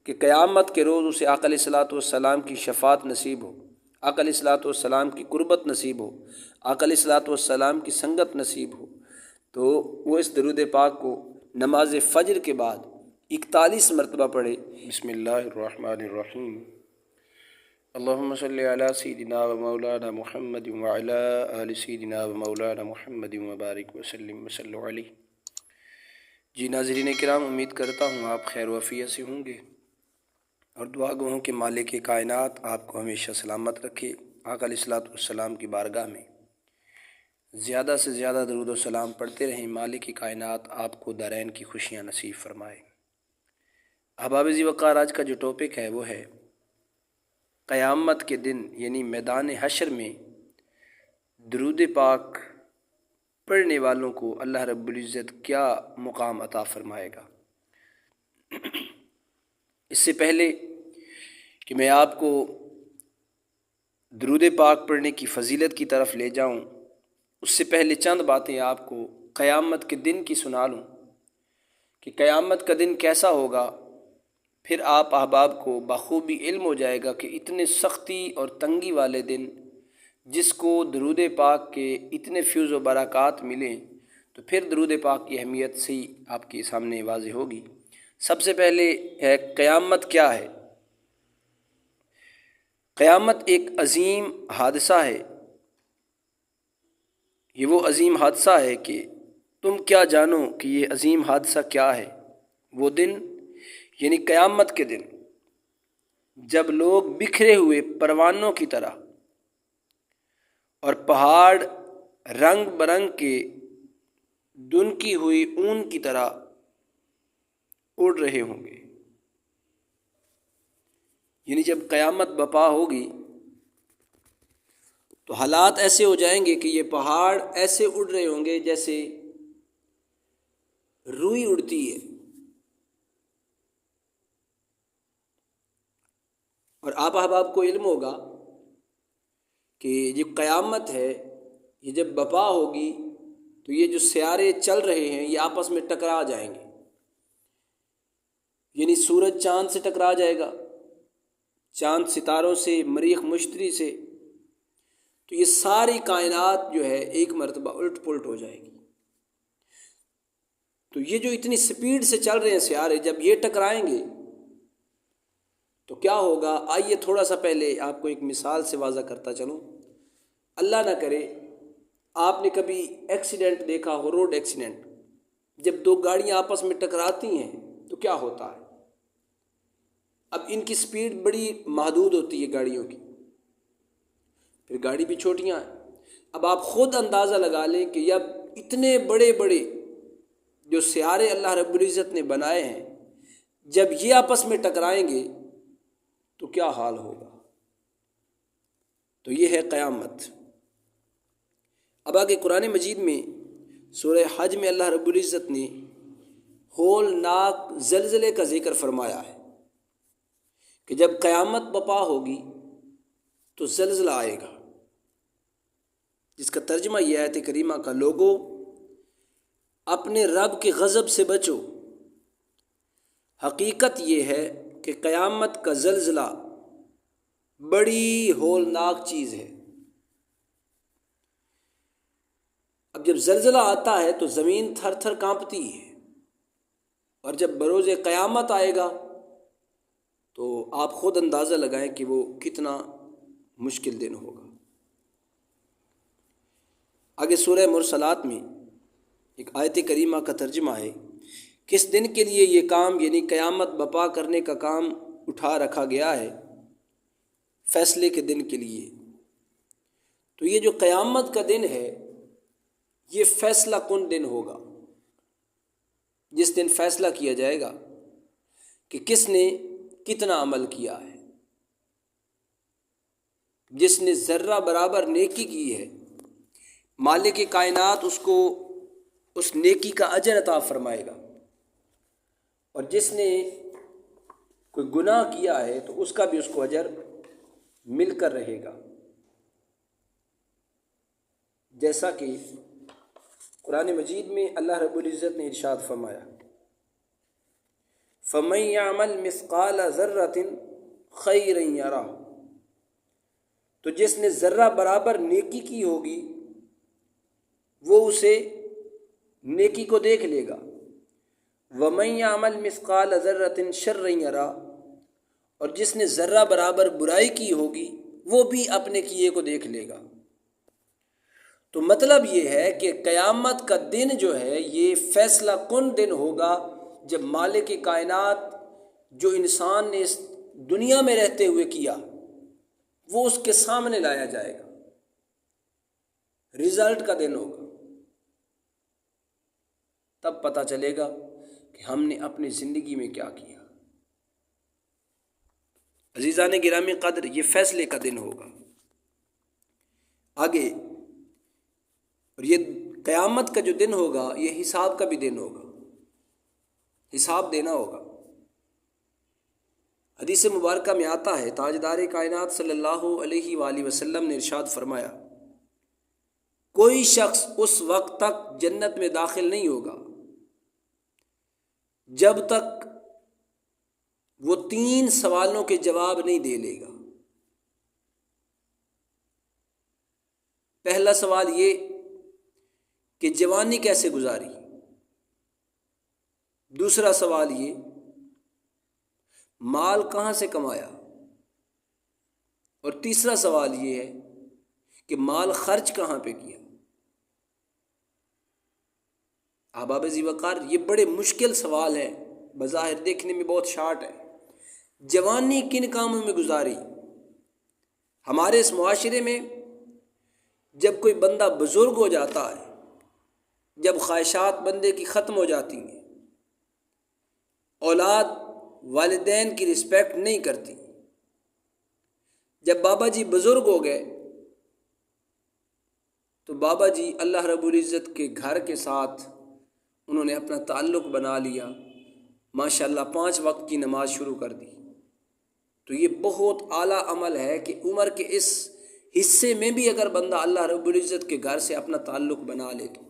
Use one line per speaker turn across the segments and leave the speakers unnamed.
کہ قیامت کے روز اسے آقا علیہ الصلوۃ والسلام کی شفاعت نصیب ہو، آقا علیہ الصلوۃ والسلام کی قربت نصیب ہو، آقا علیہ الصلوۃ والسلام کی سنگت نصیب ہو، تو وہ اس درود پاک کو نماز فجر کے بعد 41 مرتبہ پڑھے۔ بسم اللہ الرحمن الرحیم، اللہم صلی علی سیدنا و مولانا محمد وعلی آل سیدنا و مولانا محمد وبارک وسلم وصلوا علیہ۔ جی ناظرین کرام، امید کرتا ہوں آپ خیر و عافیت سے ہوں گے، اور دعا گو ہوں کہ مالک کائنات آپ کو ہمیشہ سلامت رکھے۔ آقا علیہ الصلوۃ والسلام کی بارگاہ میں زیادہ سے زیادہ درود و سلام پڑھتے رہیں، مالک کائنات آپ کو دارین کی خوشیاں نصیب فرمائے۔ احباب ذی وقار، آج کا جو ٹاپک ہے وہ ہے قیامت کے دن یعنی میدان حشر میں درود پاک پڑھنے والوں کو اللہ رب العزت کیا مقام عطا فرمائے گا۔ اس سے پہلے کہ میں آپ کو درود پاک پڑھنے کی فضیلت کی طرف لے جاؤں، اس سے پہلے چند باتیں آپ کو قیامت کے دن کی سنا لوں کہ قیامت کا دن کیسا ہوگا۔ پھر آپ احباب کو بخوبی علم ہو جائے گا کہ اتنے سختی اور تنگی والے دن جس کو درود پاک کے اتنے فیوز و برکات ملیں، تو پھر درود پاک کی اہمیت سے ہی آپ کے سامنے واضح ہوگی۔ سب سے پہلے ہے قیامت کیا ہے۔ قیامت ایک عظیم حادثہ ہے۔ یہ وہ عظیم حادثہ ہے کہ تم کیا جانو کہ یہ عظیم حادثہ کیا ہے۔ وہ دن یعنی قیامت کے دن جب لوگ بکھرے ہوئے پروانوں کی طرح اور پہاڑ رنگ برنگ کے دنکی ہوئی اون کی طرح اڑ رہے ہوں گے، یعنی جب قیامت برپا ہوگی تو حالات ایسے ہو جائیں گے کہ یہ پہاڑ ایسے اڑ رہے ہوں گے جیسے روئی اڑتی ہے۔ اور آپ احباب کو علم ہوگا کہ یہ قیامت ہے، یہ جب برپا ہوگی تو یہ جو سیارے چل رہے ہیں یہ آپس میں ٹکرا جائیں گے، یعنی سورج چاند سے ٹکرا جائے گا، چاند ستاروں سے، مریخ مشتری سے، تو یہ ساری کائنات جو ہے ایک مرتبہ الٹ پلٹ ہو جائے گی۔ تو یہ جو اتنی سپیڈ سے چل رہے ہیں سیارے، جب یہ ٹکرائیں گے تو کیا ہوگا؟ آئیے تھوڑا سا پہلے آپ کو ایک مثال سے واضح کرتا چلوں۔ اللہ نہ کرے آپ نے کبھی ایکسیڈنٹ دیکھا ہو، روڈ ایکسیڈنٹ، جب دو گاڑیاں آپس میں ٹکراتی ہیں تو کیا ہوتا ہے؟ اب ان کی سپیڈ بڑی محدود ہوتی ہے گاڑیوں کی، پھر گاڑی بھی چھوٹیاں ہیں۔ اب آپ خود اندازہ لگا لیں کہ جب اتنے بڑے بڑے جو سیارے اللہ رب العزت نے بنائے ہیں، جب یہ آپس میں ٹکرائیں گے تو کیا حال ہوگا؟ تو یہ ہے قیامت۔ اب آگے قرآن مجید میں سورہ حج میں اللہ رب العزت نے ہولناک زلزلے کا ذکر فرمایا ہے کہ جب قیامت برپا ہوگی تو زلزلہ آئے گا، جس کا ترجمہ یہ آیت کریمہ کا لوگو اپنے رب کے غضب سے بچو۔ حقیقت یہ ہے کہ قیامت کا زلزلہ بڑی ہولناک چیز ہے۔ اب جب زلزلہ آتا ہے تو زمین تھر تھر کانپتی ہے، اور جب بروز قیامت آئے گا تو آپ خود اندازہ لگائیں کہ وہ کتنا مشکل دن ہوگا۔ آگے سورہ مرسلات میں ایک آیت کریمہ کا ترجمہ ہے، کس دن کے لیے یہ کام یعنی قیامت برپا کرنے کا کام اٹھا رکھا گیا ہے؟ فیصلے کے دن کے لیے۔ تو یہ جو قیامت کا دن ہے یہ فیصلہ کن دن ہوگا، جس دن فیصلہ کیا جائے گا کہ کس نے کتنا عمل کیا ہے۔ جس نے ذرہ برابر نیکی کی ہے، مالک کائنات اس کو اس نیکی کا اجر عطا فرمائے گا، اور جس نے کوئی گناہ کیا ہے تو اس کا بھی اس کو اجر مل کر رہے گا۔ جیسا کہ قرآن مجید میں اللہ رب العزت نے ارشاد فرمایا، فمن یعمل مثقال ذرۃ خیرا یرہ، تو جس نے ذرہ برابر نیکی کی ہوگی وہ اسے نیکی کو دیکھ لے گا۔ ومن یعمل مثقال ذرۃ شرا یرہ، اور جس نے ذرہ برابر برائی کی ہوگی وہ بھی اپنے کیے کو دیکھ لے گا۔ تو مطلب یہ ہے کہ قیامت کا دن جو ہے یہ فیصلہ کن دن ہوگا، جب مالک کائنات جو انسان نے اس دنیا میں رہتے ہوئے کیا وہ اس کے سامنے لایا جائے گا، رزلٹ کا دن ہوگا۔ تب پتہ چلے گا کہ ہم نے اپنی زندگی میں کیا کیا۔ عزیزان گرامی قدر، یہ فیصلے کا دن ہوگا آگے، اور یہ قیامت کا جو دن ہوگا یہ حساب کا بھی دن ہوگا، حساب دینا ہوگا۔ حدیث مبارکہ میں آتا ہے، تاجدار کائنات صلی اللہ علیہ وآلہ وسلم نے ارشاد فرمایا، کوئی شخص اس وقت تک جنت میں داخل نہیں ہوگا جب تک وہ 3 سوالوں کے جواب نہیں دے لے گا۔ پہلا سوال یہ کہ جوانی کیسے گزاری، دوسرا سوال یہ مال کہاں سے کمایا، اور تیسرا سوال یہ ہے کہ مال خرچ کہاں پہ کیا۔ احباب ذی وقار، یہ بڑے مشکل سوال ہیں، بظاہر دیکھنے میں بہت شارٹ ہے۔ جوانی کن کاموں میں گزاری؟ ہمارے اس معاشرے میں جب کوئی بندہ بزرگ ہو جاتا ہے، جب خواہشات بندے کی ختم ہو جاتی ہیں، اولاد والدین کی رسپیکٹ نہیں کرتی، جب بابا جی بزرگ ہو گئے تو بابا جی اللہ رب العزت کے گھر کے ساتھ انہوں نے اپنا تعلق بنا لیا، ماشاءاللہ 5 وقت کی نماز شروع کر دی۔ تو یہ بہت اعلیٰ عمل ہے کہ عمر کے اس حصے میں بھی اگر بندہ اللہ رب العزت کے گھر سے اپنا تعلق بنا لے تو۔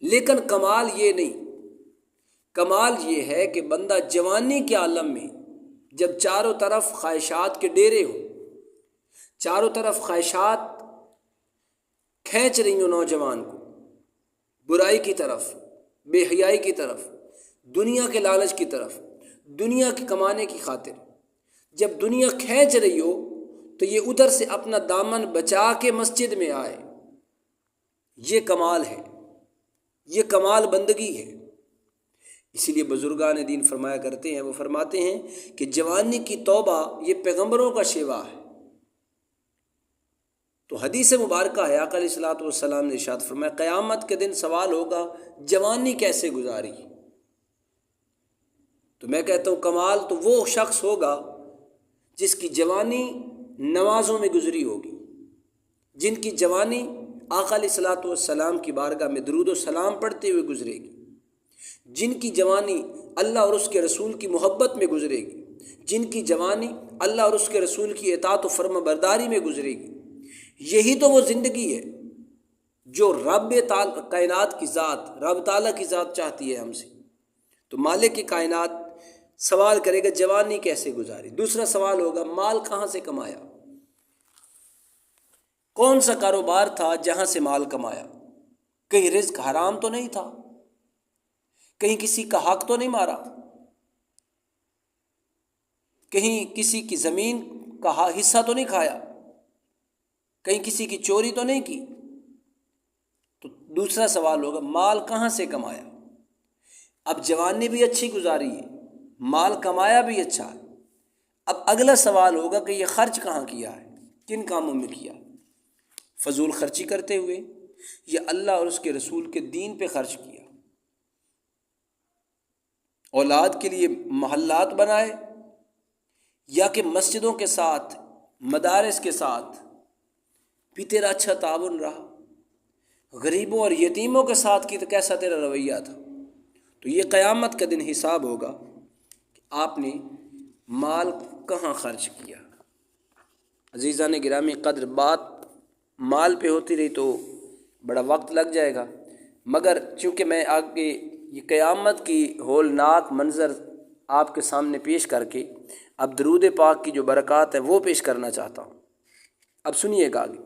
لیکن کمال یہ نہیں، کمال یہ ہے کہ بندہ جوانی کے عالم میں جب چاروں طرف خواہشات کے ڈیرے ہوں، چاروں طرف خواہشات کھینچ رہی ہوں نوجوان کو برائی کی طرف، بے حیائی کی طرف، دنیا کے لالچ کی طرف، دنیا کے کمانے کی خاطر، جب دنیا کھینچ رہی ہو تو یہ ادھر سے اپنا دامن بچا کے مسجد میں آئے، یہ کمال ہے، یہ کمال بندگی ہے۔ اسی لیے بزرگان دین فرمایا کرتے ہیں، وہ فرماتے ہیں کہ جوانی کی توبہ یہ پیغمبروں کا شیوا ہے۔ تو حدیث مبارکہ ہے، آقا علیہ الصلوۃ والسلام نے ارشاد فرمایا، قیامت کے دن سوال ہوگا جوانی کیسے گزاری؟ تو میں کہتا ہوں کمال تو وہ شخص ہوگا جس کی جوانی نمازوں میں گزری ہوگی، جن کی جوانی آقا علیہ الصلوۃ والسلام کی بارگاہ میں درود و سلام پڑھتے ہوئے گزرے گی، جن کی جوانی اللہ اور اس کے رسول کی محبت میں گزرے گی، جن کی جوانی اللہ اور اس کے رسول کی اطاعت و فرما برداری میں گزرے گی۔ یہی تو وہ زندگی ہے جو رب کائنات کی ذات، رب تعالیٰ کی ذات چاہتی ہے ہم سے۔ تو مالک کی کائنات سوال کرے گا جوانی کیسے گزاری۔ دوسرا سوال ہوگا مال کہاں سے کمایا، کون سا کاروبار تھا جہاں سے مال کمایا، کہیں رزق حرام تو نہیں تھا، کہیں کسی کا حق تو نہیں مارا، کہیں کسی کی زمین کا حصہ تو نہیں کھایا، کہیں کسی کی چوری تو نہیں کی۔ تو دوسرا سوال ہوگا مال کہاں سے کمایا۔ اب جوانی بھی اچھی گزاری ہے، مال کمایا بھی اچھا ہے، اب اگلا سوال ہوگا کہ یہ خرچ کہاں کیا ہے، کن کاموں میں کیا، فضول خرچی کرتے ہوئے یا اللہ اور اس کے رسول کے دین پہ خرچ کیا، اولاد کے لیے محلات بنائے، یا کہ مسجدوں کے ساتھ، مدارس کے ساتھ بھی تیرا اچھا تعاون رہا، غریبوں اور یتیموں کے ساتھ کی تو کیسا تیرا رویہ تھا۔ تو یہ قیامت کا دن حساب ہوگا کہ آپ نے مال کہاں خرچ کیا۔ عزیزان گرامی قدر، بات مال پہ ہوتی رہی تو بڑا وقت لگ جائے گا، مگر چونکہ میں آگے یہ قیامت کی ہولناک منظر آپ کے سامنے پیش کر کے اب درود پاک کی جو برکات ہے وہ پیش کرنا چاہتا ہوں۔ اب سنیے گا آگے۔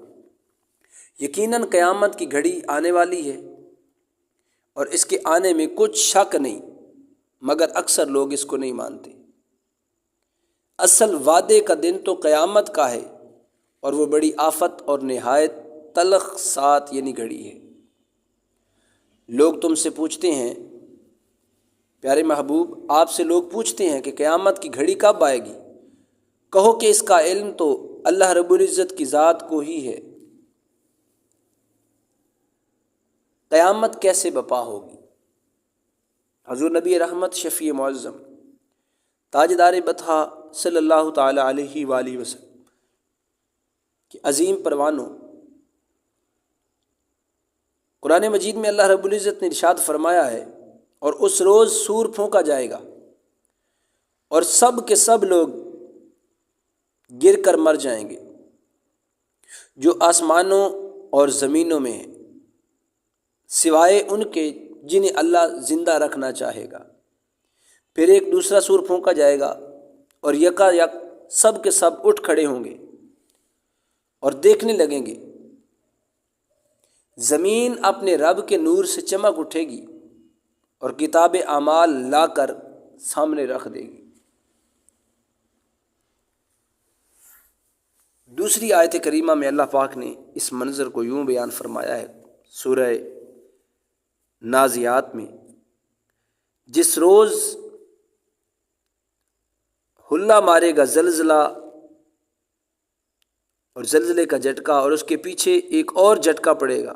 یقیناً قیامت کی گھڑی آنے والی ہے اور اس کے آنے میں کچھ شک نہیں، مگر اکثر لوگ اس کو نہیں مانتے۔ اصل وعدے کا دن تو قیامت کا ہے اور وہ بڑی آفت اور نہایت تلخ سات یعنی گھڑی ہے۔ لوگ تم سے پوچھتے ہیں، پیارے محبوب آپ سے لوگ پوچھتے ہیں کہ قیامت کی گھڑی کب آئے گی؟ کہو کہ اس کا علم تو اللہ رب العزت کی ذات کو ہی ہے۔ قیامت کیسے بپا ہوگی؟ حضور نبی رحمت شفیع معظم تاجدار بطحہ صلی اللہ تعالی علیہ وآلہ وسلم کہ عظیم پروانوں، قرآن مجید میں اللہ رب العزت نے ارشاد فرمایا ہے، اور اس روز سور پھونکا جائے گا اور سب کے سب لوگ گر کر مر جائیں گے جو آسمانوں اور زمینوں میں ہیں، سوائے ان کے جنہیں اللہ زندہ رکھنا چاہے گا۔ پھر ایک دوسرا سور پھونکا جائے گا اور یکا یک سب کے سب اٹھ کھڑے ہوں گے اور دیکھنے لگیں گے۔ زمین اپنے رب کے نور سے چمک اٹھے گی اور کتاب اعمال لا کر سامنے رکھ دے گی۔ دوسری آیت کریمہ میں اللہ پاک نے اس منظر کو یوں بیان فرمایا ہے سورہ نازعات میں، جس روز ہلا مارے گا زلزلہ اور زلزلے کا جھٹکا، اور اس کے پیچھے ایک اور جھٹکا پڑے گا۔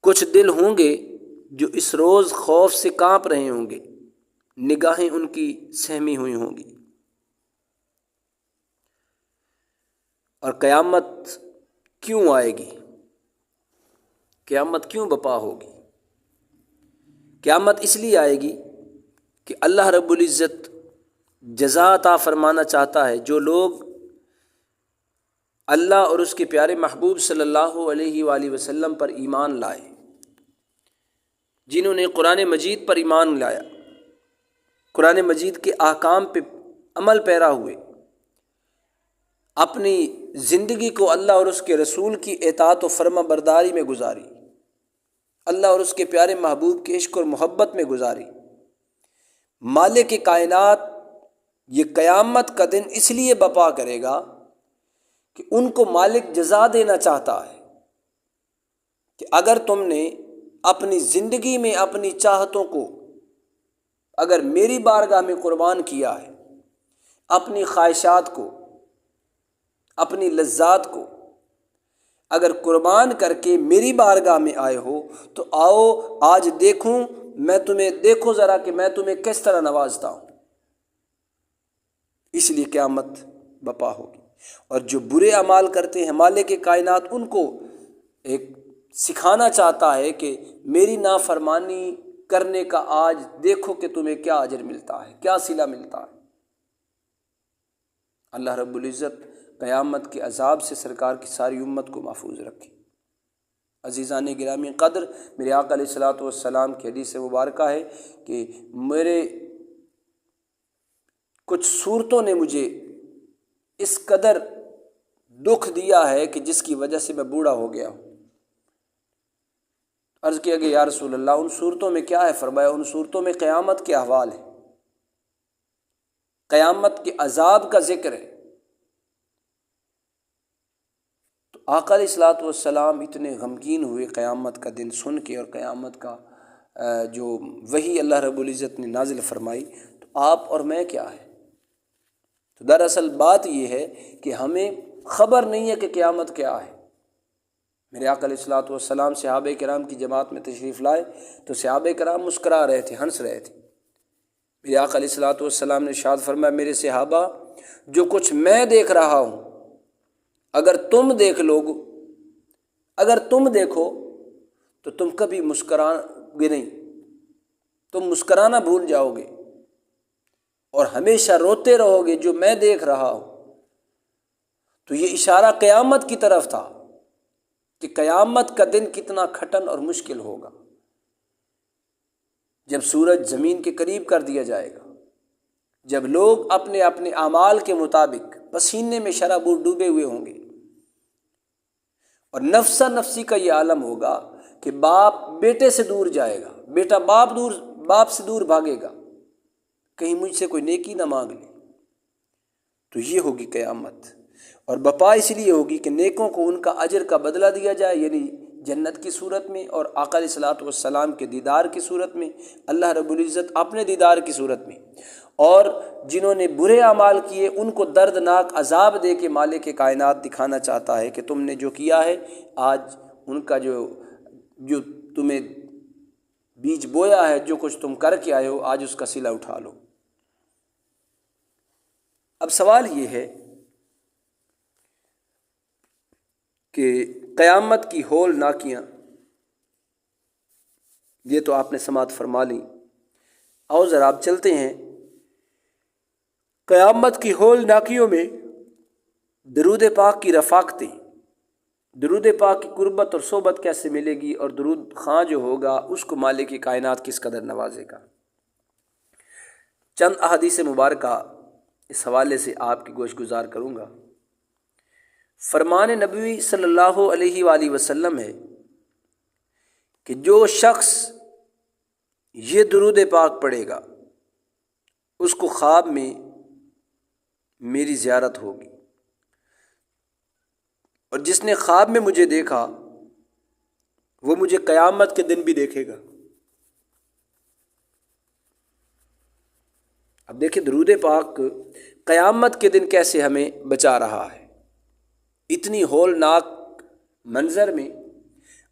کچھ دل ہوں گے جو اس روز خوف سے کانپ رہے ہوں گے، نگاہیں ان کی سہمی ہوئی ہوں گی۔ اور قیامت کیوں آئے گی؟ قیامت کیوں بپا ہوگی؟ قیامت اس لیے آئے گی کہ اللہ رب العزت جزا عطا فرمانا چاہتا ہے جو لوگ اللہ اور اس کے پیارے محبوب صلی اللہ علیہ وآلہ وسلم پر ایمان لائے، جنہوں نے قرآن مجید پر ایمان لایا، قرآن مجید کے احکام پہ عمل پیرا ہوئے، اپنی زندگی کو اللہ اور اس کے رسول کی اطاعت و فرما برداری میں گزاری، اللہ اور اس کے پیارے محبوب کے عشق اور محبت میں گزاری۔ مالک کائنات یہ قیامت کا دن اس لیے بپا کرے گا کہ ان کو مالک جزا دینا چاہتا ہے کہ اگر تم نے اپنی زندگی میں اپنی چاہتوں کو اگر میری بارگاہ میں قربان کیا ہے، اپنی خواہشات کو، اپنی لذات کو اگر قربان کر کے میری بارگاہ میں آئے ہو تو آؤ آج دیکھوں میں تمہیں، دیکھو ذرا کہ میں تمہیں کس طرح نوازتا ہوں۔ اس لیے قیامت بپا ہوگی۔ اور جو برے اعمال کرتے ہیں مالک کائنات ان کو ایک سکھانا چاہتا ہے کہ میری نافرمانی کرنے کا آج دیکھو کہ تمہیں کیا اجر ملتا ہے، کیا صلہ ملتا ہے۔ اللہ رب العزت قیامت کے عذاب سے سرکار کی ساری امت کو محفوظ رکھے۔ عزیزان گرامی قدر، میرے آقا علیہ الصلوۃ والسلام کی حدیث مبارکہ ہے کہ میرے کچھ صورتوں نے مجھے اس قدر دکھ دیا ہے کہ جس کی وجہ سے میں بوڑھا ہو گیا ہوں۔ عرض کیا کہ یا رسول اللہ ان صورتوں میں کیا ہے؟ فرمایا ان صورتوں میں قیامت کے احوال ہے، قیامت کے عذاب کا ذکر ہے۔ تو آقا علیہ الصلوۃ والسلام اتنے غمگین ہوئے قیامت کا دن سن کے، اور قیامت کا جو وحی اللہ رب العزت نے نازل فرمائی، تو آپ اور میں کیا ہے؟ تو دراصل بات یہ ہے کہ ہمیں خبر نہیں ہے کہ قیامت کیا ہے۔ میرے آقا علیہ الصلوۃ والسلام صحابہ کرام کی جماعت میں تشریف لائے تو صحابہ کرام مسکرا رہے تھے، ہنس رہے تھے۔ میرے آقا علیہ الصلوۃ والسلام نے ارشاد فرمایا، میرے صحابہ جو کچھ میں دیکھ رہا ہوں اگر تم دیکھ لو گے، اگر تم دیکھو تو تم کبھی مسکراؤ گے نہیں، تم مسکرانا بھول جاؤ گے اور ہمیشہ روتے رہو گے جو میں دیکھ رہا ہوں۔ تو یہ اشارہ قیامت کی طرف تھا کہ قیامت کا دن کتنا کھٹن اور مشکل ہوگا، جب سورج زمین کے قریب کر دیا جائے گا، جب لوگ اپنے اپنے اعمال کے مطابق پسینے میں شرابور ڈوبے ہوئے ہوں گے، اور نفسا نفسی کا یہ عالم ہوگا کہ باپ بیٹے سے دور جائے گا، بیٹا باپ سے دور بھاگے گا، کہیں مجھ سے کوئی نیکی نہ مانگ لے۔ تو یہ ہوگی قیامت، اور بپا اس لیے ہوگی کہ نیکوں کو ان کا اجر کا بدلہ دیا جائے، یعنی جنت کی صورت میں، اور آقا علیہ الصلوۃ والسلام کے دیدار کی صورت میں، اللہ رب العزت اپنے دیدار کی صورت میں، اور جنہوں نے برے اعمال کیے ان کو دردناک عذاب دے کے مالک کائنات دکھانا چاہتا ہے کہ تم نے جو کیا ہے، آج ان کا جو تمہیں بیج بویا ہے، جو کچھ تم کر کے آئے ہو، آج اس کا صلہ اٹھا لو۔ اب سوال یہ ہے کہ قیامت کی ہول ناکیاں، یہ تو آپ نے سماعت فرما لی، اور ذرا آپ چلتے ہیں قیامت کی ہول ناکیوں میں درود پاک کی رفاقتیں، درود پاک کی قربت اور صحبت کیسے ملے گی، اور درود خاں جو ہوگا اس کو مالک کائنات کس قدر نوازے گا۔ چند احادیث مبارکہ اس حوالے سے آپ کی گوش گزار کروں گا۔ فرمان نبوی صلی اللہ علیہ وآلہ وسلم ہے کہ جو شخص یہ درود پاک پڑھے گا اس کو خواب میں میری زیارت ہوگی، اور جس نے خواب میں مجھے دیکھا وہ مجھے قیامت کے دن بھی دیکھے گا۔ اب دیکھیں درود پاک قیامت کے دن کیسے ہمیں بچا رہا ہے۔ اتنی ہولناک منظر میں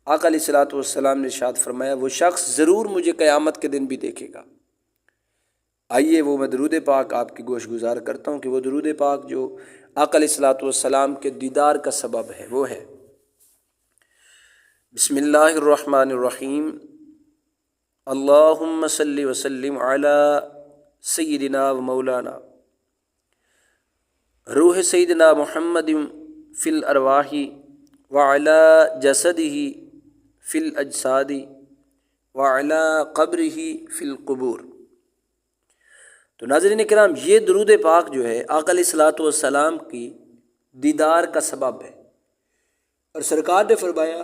آقا علیہ الصلوۃ والسلام نے ارشاد فرمایا وہ شخص ضرور مجھے قیامت کے دن بھی دیکھے گا۔ آئیے وہ میں درود پاک آپ کی گوش گزار کرتا ہوں کہ وہ درود پاک جو آقا علیہ الصلوۃ والسلام کے دیدار کا سبب ہے وہ ہے: بسم اللہ الرحمن الرحیم، اللہم صلی وسلم علی سیدنا و مولانا روح سیدنا محمد فی الارواح وعلی جسدہ فی الاجساد وعلی قبرہ فی القبور۔ تو ناظرین کرام، یہ درود پاک جو ہے آقا علیہ الصلوۃ والسلام کی دیدار کا سبب ہے، اور سرکار نے فرمایا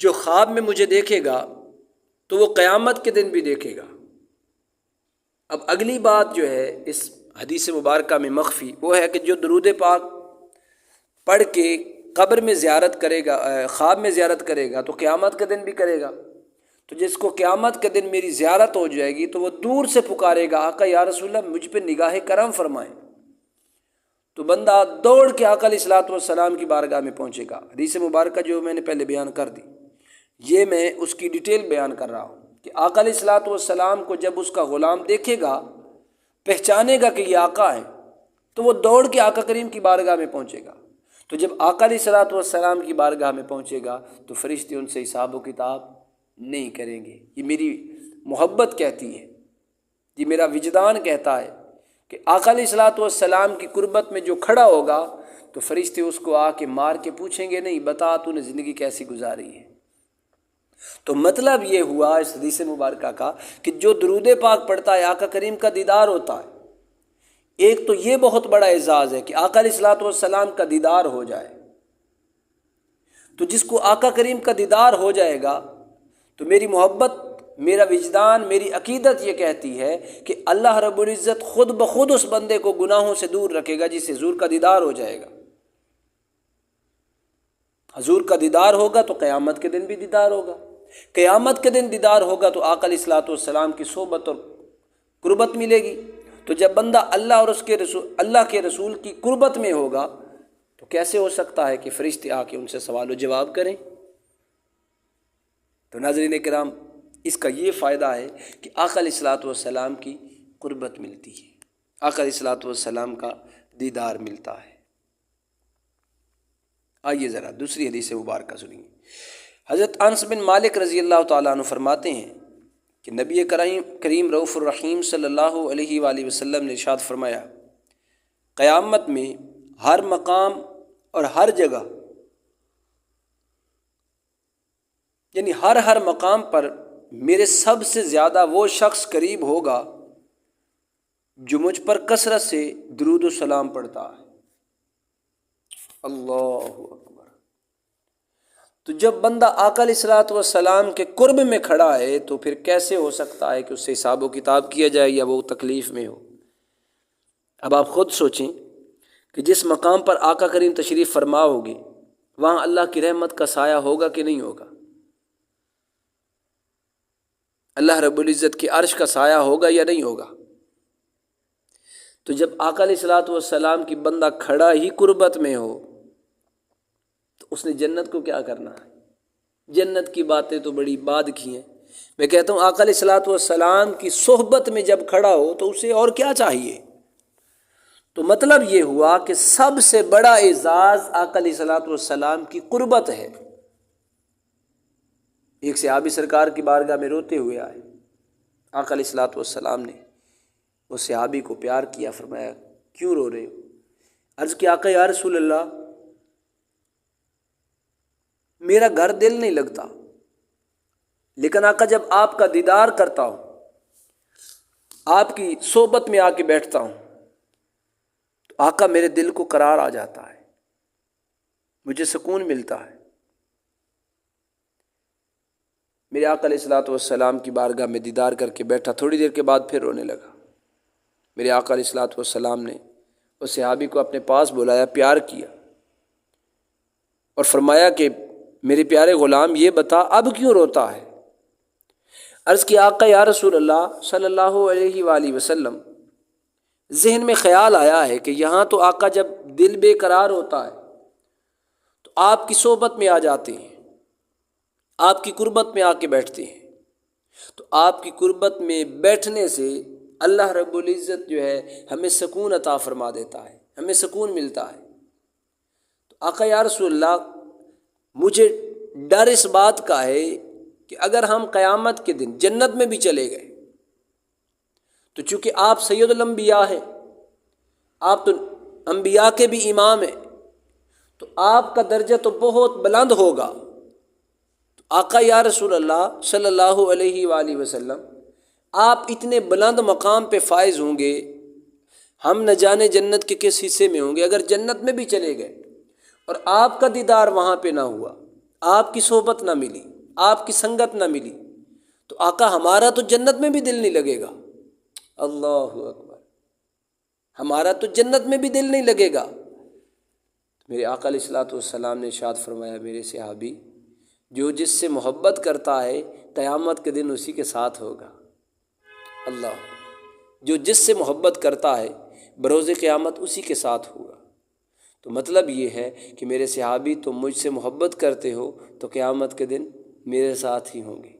جو خواب میں مجھے دیکھے گا تو وہ قیامت کے دن بھی دیکھے گا۔ اب اگلی بات جو ہے اس حدیث مبارکہ میں مخفی وہ ہے کہ جو درود پاک پڑھ کے قبر میں زیارت کرے گا، خواب میں زیارت کرے گا تو قیامت کے دن بھی کرے گا۔ تو جس کو قیامت کے دن میری زیارت ہو جائے گی تو وہ دور سے پکارے گا آقا یا رسول اللہ مجھ پہ نگاہ کرم فرمائیں، تو بندہ دوڑ کے آقا علیہ الصلوۃ والسلام کی بارگاہ میں پہنچے گا۔ حدیث مبارکہ جو میں نے پہلے بیان کر دی، یہ میں اس کی ڈیٹیل بیان کر رہا ہوں کہ آقا علیہ الصلوۃ والسلام کو جب اس کا غلام دیکھے گا، پہچانے گا کہ یہ آقا ہے، تو وہ دوڑ کے آقا کریم کی بارگاہ میں پہنچے گا۔ تو جب آقا علیہ الصلوۃ والسلام کی بارگاہ میں پہنچے گا تو فرشتے ان سے حساب و کتاب نہیں کریں گے۔ یہ میری محبت کہتی ہے، یہ میرا وجدان کہتا ہے کہ آقا علیہ الصلوۃ والسلام کی قربت میں جو کھڑا ہوگا تو فرشتے اس کو آ کے مار کے پوچھیں گے نہیں بتا تو نے زندگی کیسی گزاری ہے۔ تو مطلب یہ ہوا اس حدیث مبارکہ کا کہ جو درود پاک پڑھتا ہے آقا کریم کا دیدار ہوتا ہے۔ ایک تو یہ بہت بڑا اعزاز ہے کہ آقا علیہ الصلوۃ والسلام کا دیدار ہو جائے، تو جس کو آقا کریم کا دیدار ہو جائے گا تو میری محبت، میرا وجدان، میری عقیدت یہ کہتی ہے کہ اللہ رب العزت خود بخود اس بندے کو گناہوں سے دور رکھے گا جسے حضور کا دیدار ہو جائے گا۔ حضور کا دیدار ہوگا تو قیامت کے دن بھی دیدار ہوگا، قیامت کے دن دیدار ہوگا تو آقا علیہ الصلوۃ والسلام کی صحبت اور قربت ملے گی۔ تو جب بندہ اللہ اور اللہ کے رسول کی قربت میں ہوگا تو کیسے ہو سکتا ہے کہ فرشتے آ کے ان سے سوال و جواب کریں؟ تو ناظرین کرام، اس کا یہ فائدہ ہے کہ آقا علیہ الصلوۃ والسلام کی قربت ملتی ہے، آقا علیہ الصلوۃ والسلام کا دیدار ملتا ہے۔ آئیے ذرا دوسری حدیث مبارکہ سنیے۔ حضرت انس بن مالک رضی اللہ تعالیٰ عنہ فرماتے ہیں کہ نبی کریم رؤوف الرحیم صلی اللہ علیہ وآلہ وسلم نے ارشاد فرمایا قیامت میں ہر مقام اور ہر جگہ، یعنی ہر مقام پر میرے سب سے زیادہ وہ شخص قریب ہوگا جو مجھ پر کثرت سے درود و سلام پڑھتا ہے۔ اللہ اکبر۔ تو جب بندہ آقا علیہ الصلوۃ والسلام کے قرب میں کھڑا ہے تو پھر کیسے ہو سکتا ہے کہ اس سے حساب و کتاب کیا جائے یا وہ تکلیف میں ہو؟ اب آپ خود سوچیں کہ جس مقام پر آقا کریم تشریف فرما ہوگی وہاں اللہ کی رحمت کا سایہ ہوگا کہ نہیں ہوگا؟ اللہ رب العزت کی عرش کا سایہ ہوگا یا نہیں ہوگا؟ تو جب آقا علیہ الصلوۃ والسلام کی بندہ کھڑا ہی قربت میں ہو تو اس نے جنت کو کیا کرنا ہے؟ جنت کی باتیں تو بڑی بعد کی ہیں۔ میں کہتا ہوں آقا علیہ الصلوۃ والسلام کی صحبت میں جب کھڑا ہو تو اسے اور کیا چاہیے؟ تو مطلب یہ ہوا کہ سب سے بڑا اعزاز آقا علیہ الصلوۃ والسلام کی قربت ہے۔ ایک صحابی سرکار کی بارگاہ میں روتے ہوئے آئے، آقا علیہ الصلوۃ والسلام نے وہ صحابی کو پیار کیا، فرمایا کیوں رو رہے ہو؟ عرض کیا آقا یا رسول اللہ میرا گھر دل نہیں لگتا، لیکن آقا جب آپ کا دیدار کرتا ہوں، آپ کی صحبت میں آ کے بیٹھتا ہوں تو آقا میرے دل کو قرار آ جاتا ہے، مجھے سکون ملتا ہے۔ میرے آقا علیہ الصلوۃ والسلام کی بارگاہ میں دیدار کر کے بیٹھا، تھوڑی دیر کے بعد پھر رونے لگا۔ میرے آقا علیہ الصلوۃ والسلام نے اس صحابی کو اپنے پاس بلایا، پیار کیا اور فرمایا کہ میرے پیارے غلام یہ بتا اب کیوں روتا ہے؟ عرض کیا آقا یا رسول اللہ صلی اللہ علیہ وآلہ وسلم ذہن میں خیال آیا ہے کہ یہاں تو آقا جب دل بے قرار ہوتا ہے تو آپ کی صحبت میں آ جاتے ہیں، آپ کی قربت میں آ کے بیٹھتے ہیں، تو آپ کی قربت میں بیٹھنے سے اللہ رب العزت جو ہے ہمیں سکون عطا فرما دیتا ہے، ہمیں سکون ملتا ہے۔ تو آقا یا رسول اللہ مجھے ڈر اس بات کا ہے کہ اگر ہم قیامت کے دن جنت میں بھی چلے گئے تو چونکہ آپ سید الانبیاء ہیں، آپ تو انبیاء کے بھی امام ہیں، تو آپ کا درجہ تو بہت بلند ہوگا۔ تو آقا یا رسول اللہ صلی اللہ علیہ وآلہ وسلم آپ اتنے بلند مقام پہ فائز ہوں گے، ہم نہ جانے جنت کے کس حصے میں ہوں گے۔ اگر جنت میں بھی چلے گئے اور آپ کا دیدار وہاں پہ نہ ہوا، آپ کی صحبت نہ ملی، آپ کی سنگت نہ ملی، تو آقا ہمارا تو جنت میں بھی دل نہیں لگے گا۔ اللہ اکبر، ہمارا تو جنت میں بھی دل نہیں لگے گا۔ میرے آقا علیہ الصلوۃ والسلام نے ارشاد فرمایا میرے صحابی جو جس سے محبت کرتا ہے قیامت کے دن اسی کے ساتھ ہوگا۔ اللہ، جو جس سے محبت کرتا ہے بروز قیامت اسی کے ساتھ ہوگا۔ تو مطلب یہ ہے کہ میرے صحابی تم مجھ سے محبت کرتے ہو تو قیامت کے دن میرے ساتھ ہی ہوں گے۔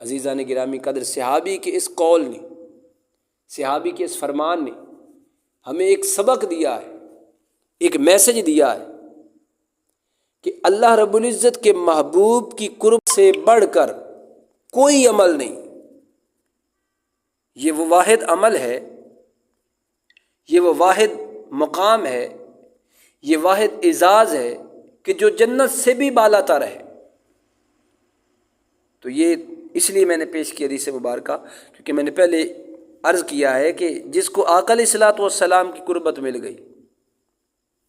عزیزان گرامی قدر، صحابی کے اس قول نے، صحابی کے اس فرمان نے ہمیں ایک سبق دیا ہے، ایک میسج دیا ہے کہ اللہ رب العزت کے محبوب کی قرب سے بڑھ کر کوئی عمل نہیں۔ یہ وہ واحد عمل ہے، یہ وہ واحد مقام ہے، یہ واحد اعزاز ہے کہ جو جنت سے بھی بالا تر ہے۔ تو یہ اس لیے میں نے پیش کیا حدیث مبارکہ، کیونکہ میں نے پہلے عرض کیا ہے کہ جس کو آقا علیہ الصلوۃ والسلام کی قربت مل گئی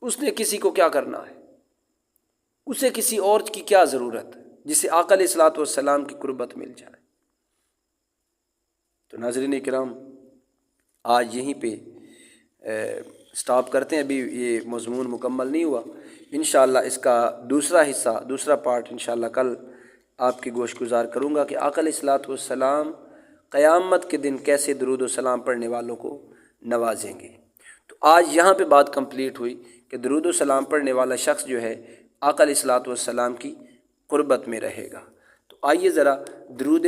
اس نے کسی کو کیا کرنا ہے، اسے کسی اور کی کیا ضرورت ہے جسے آقا علیہ الصلوۃ والسلام کی قربت مل جائے۔ تو ناظرین کرام آج یہیں پہ سٹاپ کرتے ہیں، ابھی یہ مضمون مکمل نہیں ہوا، انشاءاللہ اس کا دوسرا حصہ، دوسرا پارٹ انشاءاللہ کل آپ کی گوش گزار کروں گا کہ آقا علیہ الصلوۃ والسلام قیامت کے دن کیسے درود و سلام پڑھنے والوں کو نوازیں گے۔ تو آج یہاں پہ بات کمپلیٹ ہوئی کہ درود و سلام پڑھنے والا شخص جو ہے آقا علیہ الصلوۃ والسلام کی قربت میں رہے گا۔ تو آئیے ذرا درود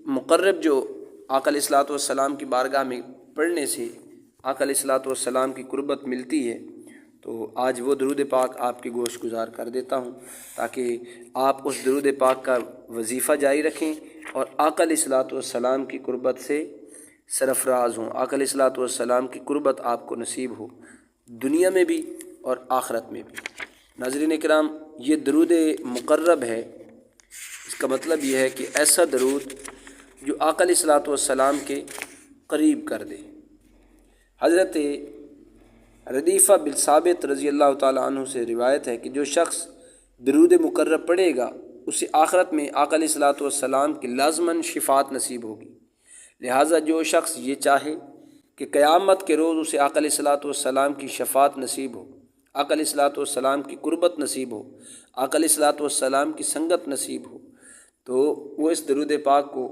مقرب جو آقا علیہ الصلوۃ والسلام کی بارگاہ میں پڑھنے سے آقا علیہ الصلوۃ والسلام کی قربت ملتی ہے، تو آج وہ درود پاک آپ کی گوش گزار کر دیتا ہوں تاکہ آپ اس درود پاک کا وظیفہ جاری رکھیں اور آقا علیہ الصلوۃ والسلام کی قربت سے سرفراز ہوں، آقا علیہ الصلوۃ والسلام کی قربت آپ کو نصیب ہو دنیا میں بھی اور آخرت میں بھی۔ ناظرین کرام، یہ درود مقرب ہے، اس کا مطلب یہ ہے کہ ایسا درود جو آقا علیہ الصلوۃ والسلام کے قریب کر دے۔ حضرت ردیفہ بن ثابت رضی اللہ تعالیٰ عنہ سے روایت ہے کہ جو شخص درود مقرب پڑھے گا اسے آخرت میں آقا علیہ الصلوۃ والسلام کی لازماً شفاعت نصیب ہوگی۔ لہٰذا جو شخص یہ چاہے کہ قیامت کے روز اسے آقا علیہ الصلوۃ والسلام کی شفاعت نصیب ہو، آقا علیہ الصلوۃ والسلام کی قربت نصیب ہو، آقا علیہ الصلوۃ والسلام کی سنگت نصیب ہو، تو وہ اس درود پاک کو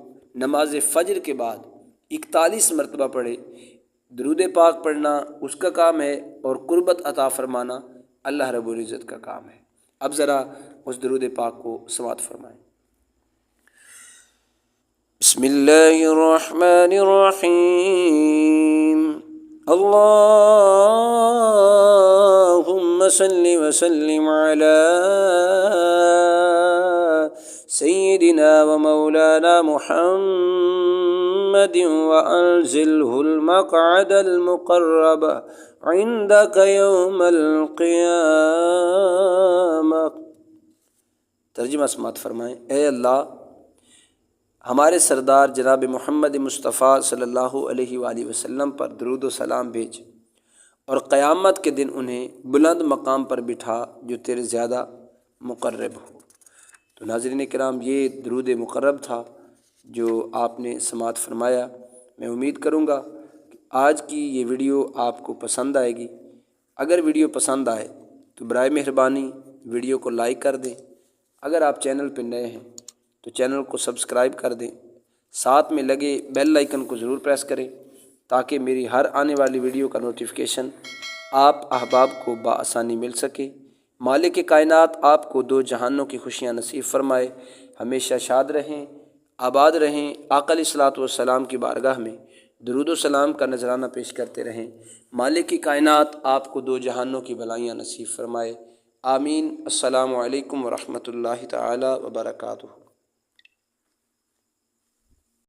نماز فجر کے بعد 41 مرتبہ پڑھے۔ درود پاک پڑھنا اس کا کام ہے اور قربت عطا فرمانا اللہ رب العزت کا کام ہے۔ اب ذرا اس درود پاک کو سماعت فرمائیں۔ بسم اللہ الرحمن الرحیم، اللہم صلی وسلم علی سیدنا و مولانا محمد وانزلہ المقعد المقرب عندک یوم القیامہ۔ ترجمہ سماعت فرمائیں۔ اے اللہ، ہمارے سردار جناب محمد مصطفیٰ صلی اللہ علیہ وآلہ وسلم پر درود و سلام بھیج اور قیامت کے دن انہیں بلند مقام پر بٹھا جو تیرے زیادہ مقرب ہو۔ تو ناظرین کرام، یہ درود مقرب تھا جو آپ نے سماعت فرمایا۔ میں امید کروں گا کہ آج کی یہ ویڈیو آپ کو پسند آئے گی۔ اگر ویڈیو پسند آئے تو برائے مہربانی ویڈیو کو لائک کر دیں۔ اگر آپ چینل پہ نئے ہیں تو چینل کو سبسکرائب کر دیں، ساتھ میں لگے بیل آئیکن کو ضرور پریس کریں تاکہ میری ہر آنے والی ویڈیو کا نوٹیفیکیشن آپ احباب کو بآسانی مل سکے۔ مالک کائنات آپ کو دو جہانوں کی خوشیاں نصیب فرمائے، ہمیشہ شاد رہیں، آباد رہیں، آقا علیہ الصلوۃ والسلام کی بارگاہ میں درود و سلام کا نذرانہ پیش کرتے رہیں۔ مالک کائنات آپ کو دو جہانوں کی بھلائیاں نصیب فرمائے، آمین۔ السلام علیکم ورحمۃ اللہ تعالی وبرکاتہ۔